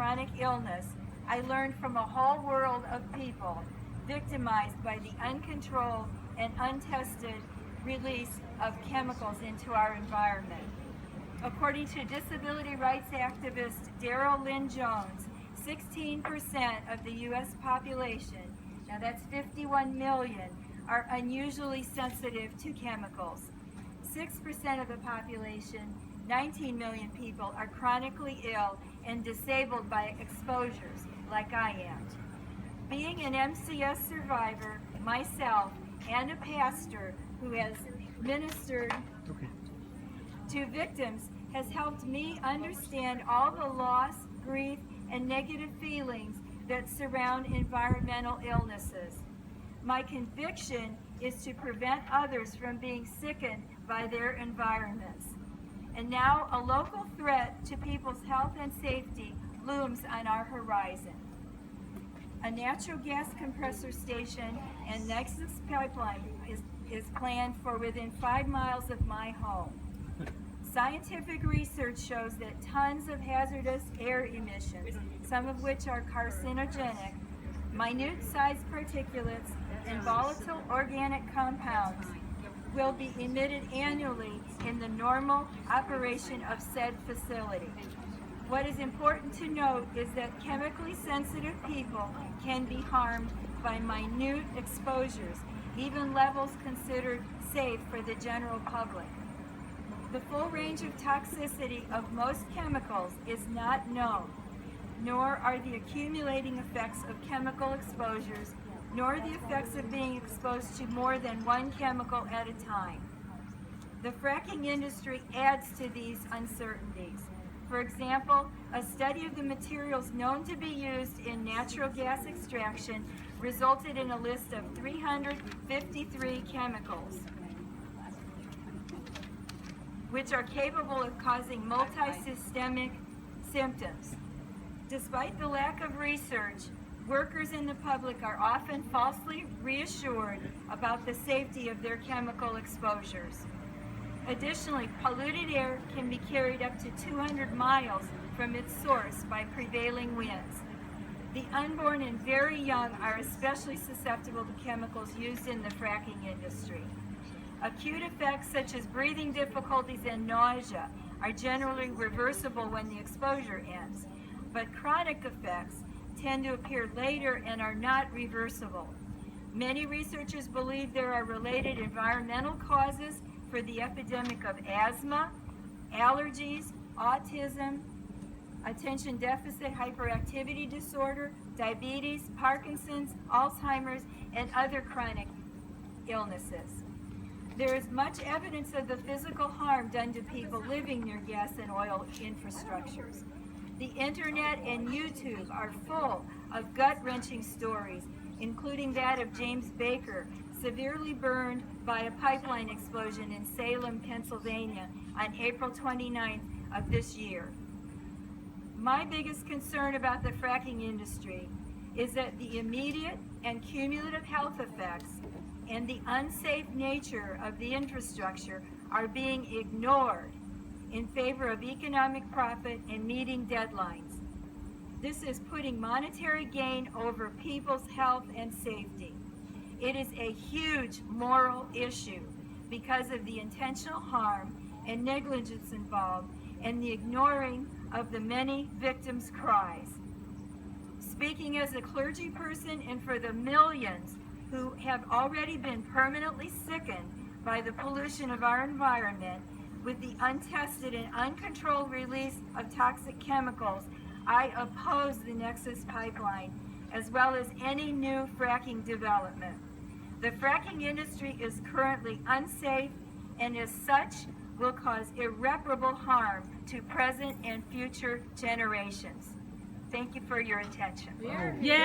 chronic illness, I learned from a whole world of people victimized by the uncontrolled and untested release of chemicals into our environment. According to disability rights activist Daryl Lynn Jones, 16% of the U.S. population, now that's 51 million, are unusually sensitive to chemicals. 6% of the population, 19 million people, are chronically ill and disabled by exposures, like I am. Being an MCS survivor, myself, and a pastor who has ministered to victims has helped me understand all the loss, grief, and negative feelings that surround environmental illnesses. My conviction is to prevent others from being sickened by their environments. And now a local threat to people's health and safety looms on our horizon. A natural gas compressor station and Nexus pipeline is planned for within 5 miles of my home. Scientific research shows that tons of hazardous air emissions, some of which are carcinogenic, minute-sized particulates, and volatile organic compounds will be emitted annually in the normal operation of said facility. What is important to note is that chemically sensitive people can be harmed by minute exposures, even levels considered safe for the general public. The full range of toxicity of most chemicals is not known, nor are the accumulating effects of chemical exposures, nor the effects of being exposed to more than one chemical at a time. The fracking industry adds to these uncertainties. For example, a study of the materials known to be used in natural gas extraction resulted in a list of 353 chemicals, which are capable of causing multisystemic symptoms. Despite the lack of research, workers and the public are often falsely reassured about the safety of their chemical exposures. Additionally, polluted air can be carried up to 200 miles from its source by prevailing winds. The unborn and very young are especially susceptible to chemicals used in the fracking industry. Acute effects such as breathing difficulties and nausea are generally reversible when the exposure ends, but chronic effects tend to appear later and are not reversible. Many researchers believe there are related environmental causes for the epidemic of asthma, allergies, autism, attention deficit hyperactivity disorder, diabetes, Parkinson's, Alzheimer's, and other chronic illnesses. There is much evidence of the physical harm done to people living near gas and oil infrastructures. The internet and YouTube are full of gut-wrenching stories, including that of James Baker, severely burned by a pipeline explosion in Salem, Pennsylvania on April 29th of this year. My biggest concern about the fracking industry is that the immediate and cumulative health effects and the unsafe nature of the infrastructure are being ignored in favor of economic profit and meeting deadlines. This is putting monetary gain over people's health and safety. It is a huge moral issue because of the intentional harm and negligence involved and the ignoring of the many victims' cries. Speaking as a clergy person and for the millions who have already been permanently sickened by the pollution of our environment with the untested and uncontrolled release of toxic chemicals, I oppose the Nexus pipeline as well as any new fracking development. The fracking industry is currently unsafe and as such will cause irreparable harm to present and future generations. Thank you for your attention. Yeah.